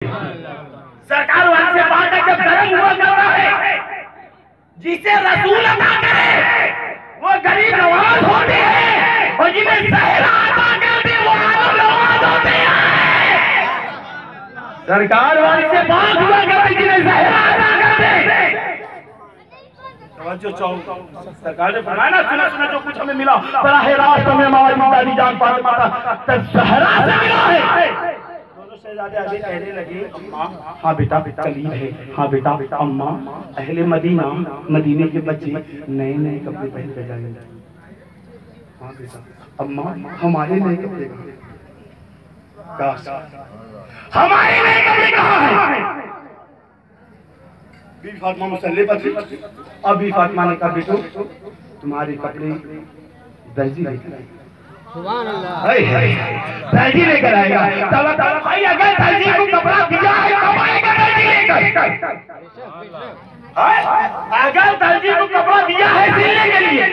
सरकार वहां से बात जब गर्म हुआ करता है, जिसे रसूल अदा करे वो गरीब नवाज होते हैं, और जिन्हें सहरा अदा करते वो आलम नवाज होते हैं। सरकार वहां से बात हुआ करती, जिन्हें सहरा अदा करते। जो सरकार ने फरमाया ना, सुना सुना जो कुछ हमें मिला बराह रास्त में हमारी दादी जान फातिमा का सहरा से मिला है। शहजादे कहने लगे, हाँ बेटा कलीब है, हाँ बेटा अम्मा अहले मदीना मदीने के बच्चे नए नए कपड़े पहन कर जाएंगे। हाँ बेटा अम्मा हमारे नए कपड़े कहाँ, हमारे नए कपड़े कहाँ हैं? बीबी फातिमा मुसल्ले पर थी। अब बीबी फातिमा ने कहा बेटो तुम्हारे कपड़े दर्जी लेकर आए। सुभान अल्लाह, दर्जी लेकर आएगा। तब भाई अगर दर्जी को कपड़ा दिया है कब आएगा दर्जी लेकर? अगर दर्जी को कपड़ा दिया है सिलने के लिए,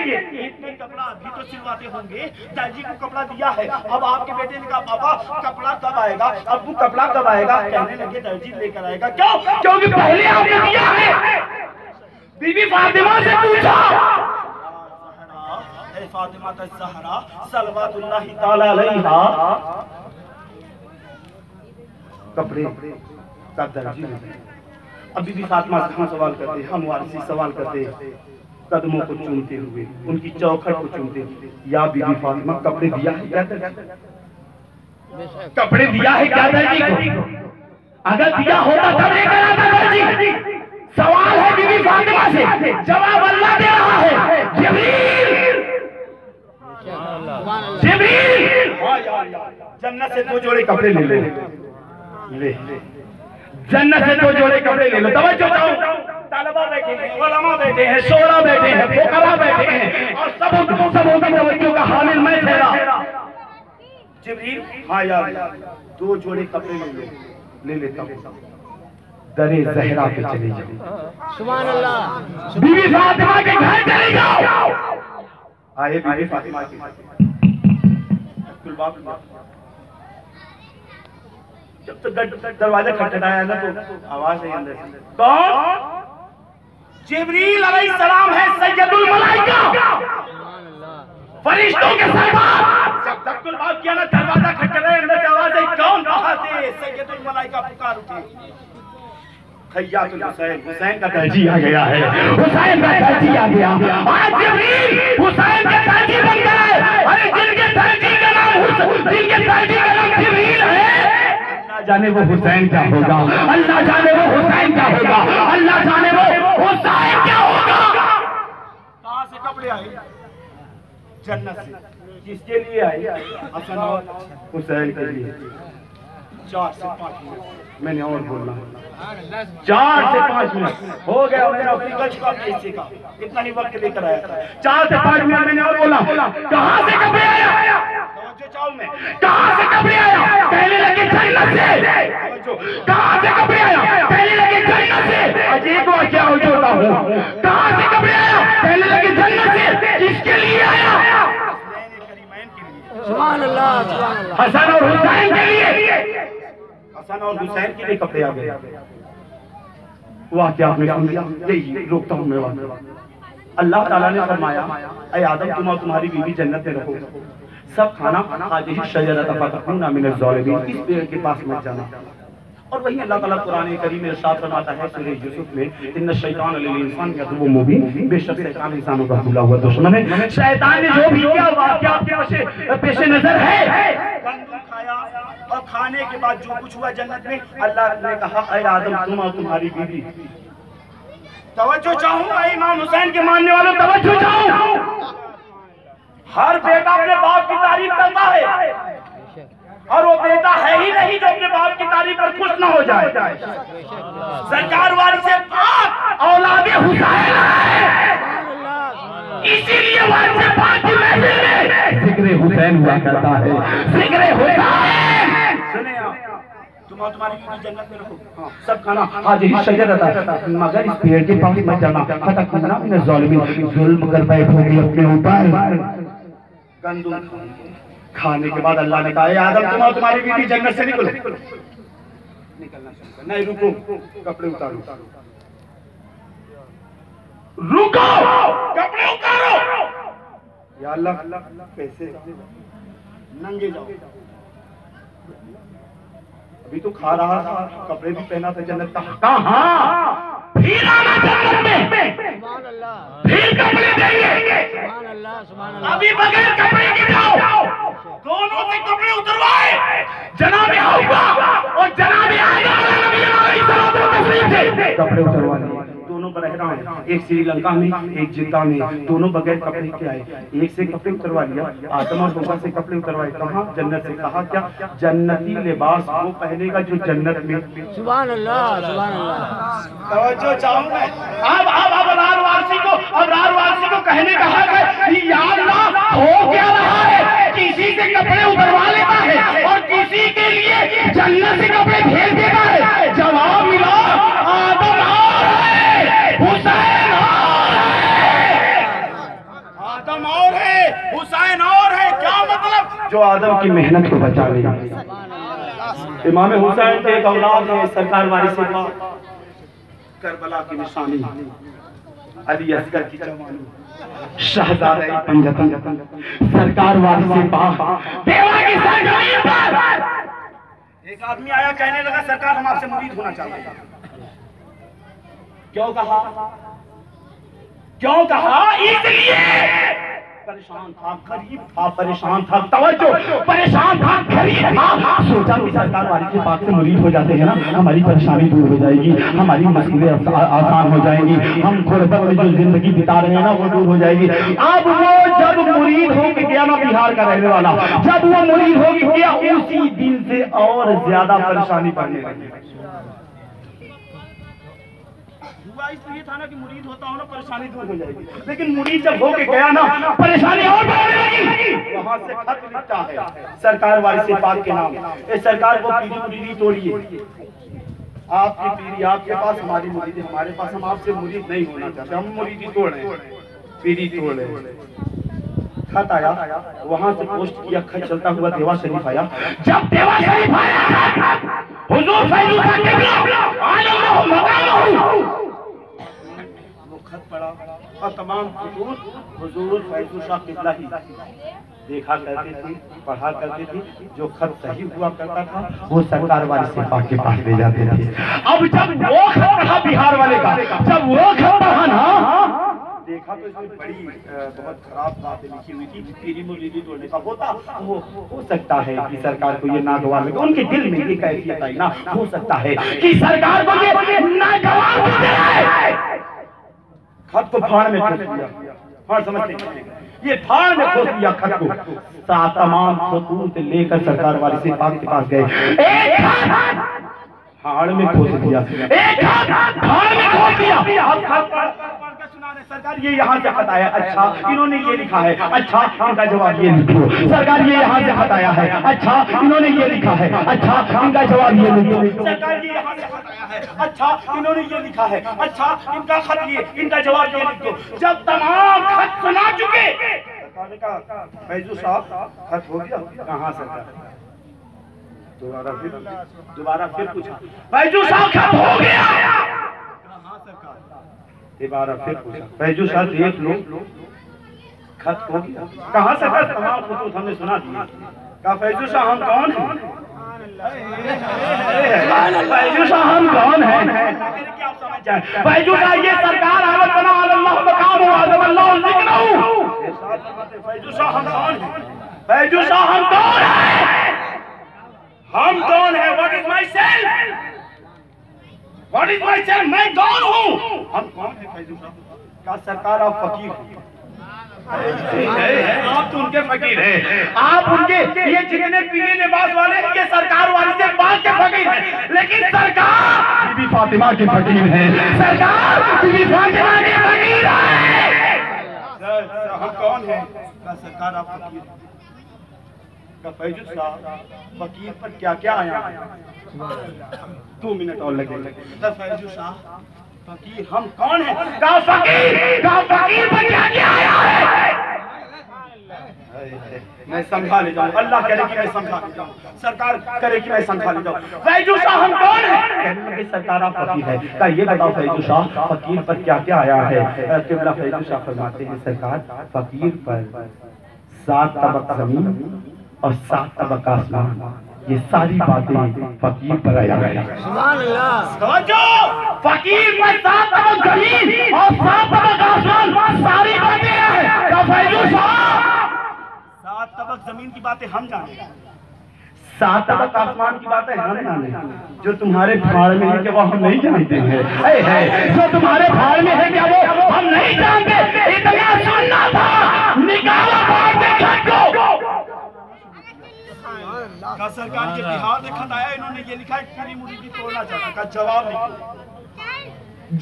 इतने कपड़ा अभी तो सिलवाते होंगे, दर्जी को कपड़ा दिया है। अब आपके बेटे ने कहा पापा कपड़ा कब आएगा, अब्बू कपड़ा कब आएगा? कहने लगे दर्जी लेकर आएगा। क्यों? क्योंकि पहले आपने दिया है। बीबी फातिमा से पूछा, फातिमा ज़हरा सल्लल्लाहु ताला अलैहा कपड़े का दर्जी। अब बीबी फातिमा से हम सवाल करते, हम वारिसी सवाल करते, कदमों को चूमते हुए, उनकी चौखट को चूमते हुए, या बीबी फातिमा कपड़े दिया है क्या दर्जी? कपड़े दिया है क्या दर्जी को? अगर दिया होता तब लेकर आता दर्जी। सवाल है बीबी फातिमा से, जवाब अल्लाह दे रहा है। जिब्रील जन्नत से 2 जोड़े कपड़े ले ले, जन्नत से 2 जोड़े कपड़े ले लो। तवज्जो चाहो, तालिबा बैठे हैं, उलमा बैठे हैं, शोरा बैठे हैं, फुकरा बैठे हैं, और सब तवज्जो का हामिल मैं ठहरा। जिब्रील हाँ यार 2 जोड़े कपड़े ले लेता हूँ, दरे ज़हरा पे चले जाओ। सुभान अल्लाह, बीबी फातिमा के घर चले जाओ। आए बीबी फातिमा के जब तो दरवाजा खटखटाया ना तो आवाज आई अंदर से, कौन? जिब्रील अलैहिस्सलाम है, सैयदुल मलाइका, फरिश्तों के सरदार। जब तक बात किया ना दरवाजा खटखटाया, अंदर से आवाज आई, कौन? कहा से सैयदुल मलाइका पुकार उठी, खैयातुल हुसैन, हुसैन का दर्जी आ गया है, हुसैन का दर्जी आ गया। आज जिब्रील हुसैन का दर्जी बन गया है। अरे जिनके दर्जी का नाम जिब्रील है, अल्लाह जाने वो हुसैन क्या होगा, अल्लाह जाने वो हुसैन क्या होगा, अल्लाह जाने वो हुसैन क्या होगा। कहां से कपड़े आए? जन्नत से। किसके लिए आए? हसन और हुसैन के लिए। 4 से 5 मिनट मैंने और बोलना, 4 से 5 मिनट हो गया। मैंने अपनी गज का हिस्से का इतना ही वक्त लेकर आया था। 4 से 5 मिनट मैंने और बोला। कहां से कपड़े आया? जो चाहूं मैं, कहां से कपड़े आया? कहने लगे जन्नत से। कहां से कपड़े आया? कहने लगे जन्नत से। अजीब वाकया होता हूं, कहां से कपड़े आया? कहने लगे जन्नत से। किसके लिए आया? सुभान अल्लाह, सुभान अल्लाह। हसन और हुसैन के लिए, हसन और हुसैन के लिए कपड़े आ गए। वाह क्या आपने सुन लिया? यही रोकता हूँ मैं बात। अल्लाह ताला ने फरमाया, ऐ आदम तुम और तुम्हारी बीवी जन्नत में रहो, सब खाना हाजिर शजरत फतकुना मिनज़ ज़ालिमीन, इस पेड़ के पास मत जाना। और वही अल्लाह ताला कुरान करीम में इरशाद फरमाता है सूरह यूसुफ में, इन्ना शैतान लिल इंसान यदुव्वुन मुबीन, बेशक शैतान इंसानों का खुला हुआ दुश्मन है। शैतान ने जो भी किया वाकया आपके पेश नजर है। गंदम खाया और खाने के बाद जो कुछ हुआ जन्नत में, अल्लाह ने कहा ऐ आदम तुम और तुम्हारी बीवी, तवज्जो चाहूं इमाम हुसैन के मानने वालों, तवज्जो चाहूं। हर बेटा अपने बाप की तारीफ करता है, और वो बेटा है ही नहीं जो अपने बाप की तारीफ पर खुश न हो जाए। सरकार वाली से पाक औलादे हुसैन है, इसीलिए वाली से पाक की महफिल में जिक्र हुसैन हुआ करता है। जिक्र हुसैन सुने आप, तुम और तुम्हारी बीवी जन्नत में रहो, सब खाना हाजिर शजरत, मगर इस पेड़ के पास मत जाना, फतकुना मिनज़ ज़ालिमीन, जुल्म कर बैठोगे अपने ऊपर। गंदम खाने के बाद अल्लाह ने कहा आदम तुम और तुम्हारी बीवी जन्नत से निकलो। निकलना शुरू कर। नहीं रुको, कपड़े उतारो, रुको, कपड़े उतारो। या अल्लाह, कैसे नंगे जाओ। अभी तो खा रहा था, कपड़े भी पहना था जन्नत का। कहाँ फिर आना जन्नत में, सुभान अल्लाह, फिर कपड़े देंगे, सुभान अल्लाह, सुभान अल्लाह। अभी बगैर कपड़े के जाओ, दोनों से कपड़े उतरवाए जनाबे हव्वा और जनाबे आदम से कपड़े उतरवा लिए। दोनों बरहरा हैं, एक श्रीलंका में, एक जिद्दा में, दोनों बगैर कपड़े के आए। एक से कपड़े उतरवा लिया, आदम और हव्वा से कपड़े उतरवाए। कहाँ? जन्नत से। कहा क्या? जन्नती लिबास वो पहनेगा जो जन्नत में। सुभान अल्लाह, सुभान अल्लाह। तवज्जो चाहूंगा। अब अबरारवासी को कहने का हक है कि या अल्लाह हो क्या रहा है? किसी से कपड़े उतरवा लेता है और किसी के लिए जन्नत से कपड़े भेज देता है। जवाब मिला, आदम और है, हुसैन और है। आदम और है, हुसैन और है। क्या मतलब? जो आदम की मेहनत को बचा लेगा। इमाम हुसैन के एक औलाद है, सरकार वारिस से करबला की निशानी, अली असगर की जवानी, शहजादे पंजतन, सरकार वारिस से देवा की सरजमीन पर एक आदमी आया, कहने लगा सरकार हम आपसे मुरीद होना चाहते हैं। क्यों कहा? क्यों कहा? इसलिए परेशान था, गरीब था, परेशान था। तवज्जो, परेशान था, गरीब था। सोचा कि सरकार वाली से पाक से मुरीद हो जाते हैं ना, हमारी परेशानी दूर हो जाएगी, हमारी मुश्किलें आसान हो जाएंगी, हम गुर्बत में जो जिंदगी बिता रहे हैं ना वो दूर हो जाएगी। अब वो जब मुरीद हो गया ना, बिहार का रहने वाला, जब वो मुरीद हो गया, उसी दिन से और ज्यादा परेशानी बढ़ने लगी। इसलिए था ना कि मुरीद होता हो ना, परेशानी दूर हो जाएगी। लेकिन मुरीद जब होके गया ना, परेशानी और बढ़ने लगी। वहां से खत लिखता है सरकार वाली से पाक के नाम, इस सरकार को पीरी मुरीदी तोड़िए। आपकी पीरी आपके पास, हमारी मुरीदी हमारे पास, हम आपसे मुरीद नहीं होना चाहते, हम मुरीदी तोड़ रहे हैं, पीरी तोड़ रहे हैं। खत आया, वहां से पोस्ट किया, खत चलता हुआ देवा शरीफ आया। जब देवा शरीफ आया, हुजूर फैजुल्लाह खत पढ़ा और तमाम खतूत हुजूर फैजुल्लाह किबला ही देखा करते थे, पढ़ा करते थे। जो खत सही हुआ करता था वो सरकार वाले से पाक के पास ले जाते थे। अब जब वो खत पढ़ा बिहार वाले का, जब वो खत पढ़ा ना, देखा तो इसमें बड़ी बहुत खराब बातें लिखी हुई थी। पीरी मुरीदी तोड़ने का होता हो सकता है कि सरकार को ये नागवार लगे, उनके दिल में ये कैफियत आई ना, हो सकता है कि सरकार को ये नागवार लगे। खत को फाड़ में ठोक दिया, फाड़ समझते ये फाड़ में ठोक दिया खत को। तमाम खतूत लेकर सरकार वाले से पाक के पास गए, एक फाड़ में ठोक दिया, एक फाड़ में ठोक दिया। अब सरकार ये यहाँ से खत आया, अच्छा इन्होंने ये लिखा है, अच्छा इनका जवाब ये लिखो। सरकार ये यहाँ से खत आया है, अच्छा इन्होंने ये लिखा है, अच्छा इनका जवाब ये लिखो। सरकार ये यहाँ से खत आया है, अच्छा इन्होंने ये लिखा है, अच्छा इनका खत ये, इनका जवाब ये लिखो। जब तमाम खत सुना चुके, सरकार ने कहा फैजू साहब खत हो गया? कहाँ सरकार? दोबारा फिर पूछा, फैजू साहब खत हो गया? दोबारा फिर पूछा, फैजू साहब देख लो खत हो गया? कहाँ से खत? तमाम खतूत हमने सुना दिया। कहा फैजू साहब हम कौन हैं? फैजू साहब हम कौन हैं? फैजू साहब ये सरकार आलम बना अल्लाह मकाम आदम अल्लाह जिक्र। फैजू साहब हम कौन हैं? फैजू साहब हम कौन हैं? हम कौन हैं? What is my self? What is my self? मैं कौन हूँ? हम कौन हैं फैजू साहब? क्या सरकार आप फकीर हैं? आप तो उनके फकीर हैं, आप उनके ये जितने पीले लिबास वाले हैं ये सरकार वाले से बात के फकीर हैं। लेकिन सरकार बीबी फातिमा के फकीर हैं, सरकार बीबी फातिमा के फकीर हैं। हम कौन हैं? क्या सरकार आप फकीर हैं? फैजू साहब फकीर पर क्या क्या आया है? 2 मिनट और लगेंगे। फैजू साहब फकीर हम कौन है? का फकीर पर क्या क्या आया है? मैं समझा ले जाऊं, अल्लाह करे कि मैं समझा ले जाऊं, सरकार करे कि मैं समझा ले जाऊं। फैजू शाह हम कौन है? कहने लगे सरकार आप फकीर है। क्या ये बताओ फैजू शाह फकीर पर क्या क्या आया है? किबला फैजू शाह फरमाते हैं सरकार फकीर पर 7 तबक जमीन और 7 तबक आसमान, ये सारी बातें फकीर पर आया है। सुभान अल्लाह। फकीर पर 7 तबक जमीन और 7 तबक आसमान, सारी बातें हैं। क्या फैजू शाह 7 तबक जमीन की बातें हम जाने, 7 तबक आसमान की बातें हम जाने, जो तुम्हारे भाड़ में है क्या वो हम नहीं जानते हैं? जो तुम्हारे भाड़ में है क्या वो हम नहीं जानते? इतना सुनना था, निकालो भाड़ से छत को। का सरकार के बिहार देखा आया, इन्होंने ये लिखा है पूरी मुर्गी तोड़ना चाहता। का जवाब लिखो,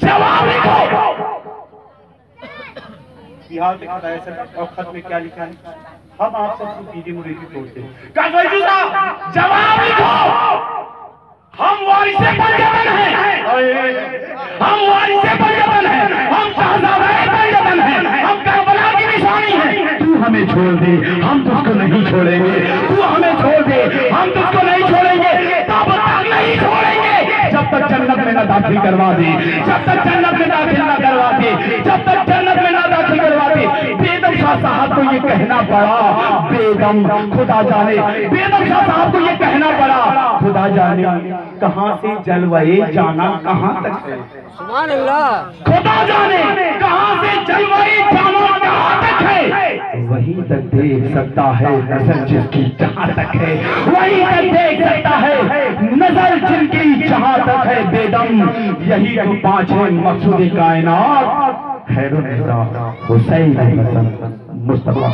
जवाब लिखो। बिहार देखा आया सरकार और खत में क्या लिखा है? हम आपसे पीली मुर्गी तोड़ते हैं। जवाब लिखो। हम वारिसे पंजाबन हैं, हम वारिसे पंजाबन हैं, हम शहजादे पंजाबन हैं, हम करबला की निशानी हैं। तू हमें छोड़ दे, हम तुझको नहीं छोड़ेंगे। तू हमें छोड़ दे, हम तुझको नहीं छोड़ेंगे। तब तक नहीं छोड़ेंगे जब तक जन्नत में न दाखिल करवा दे, जब तक जन्नत में दाखिल न करवा दे, जब तक जन्नत में न दाखिल करवा दे। बेदम शाह साहब को ये कहना पड़ा, बेदम खुदा जाने, बेदम शाह साहब को ये कहना पड़ा, खुदा जाने कहां से जलवाए जाना कहां तक है। सुभान अल्लाह। खुदा जाने कहां से जलवाए जाना कहां तक है। वहीं तक देख सकता है नजर जिसकी जहां तक है, वहीं तक देख सकता है नजर जिनकी जहां तक है। बेदम यही 5 है मकसूद कायनात, खैरुन्निसा हुसैन मुस्तफा।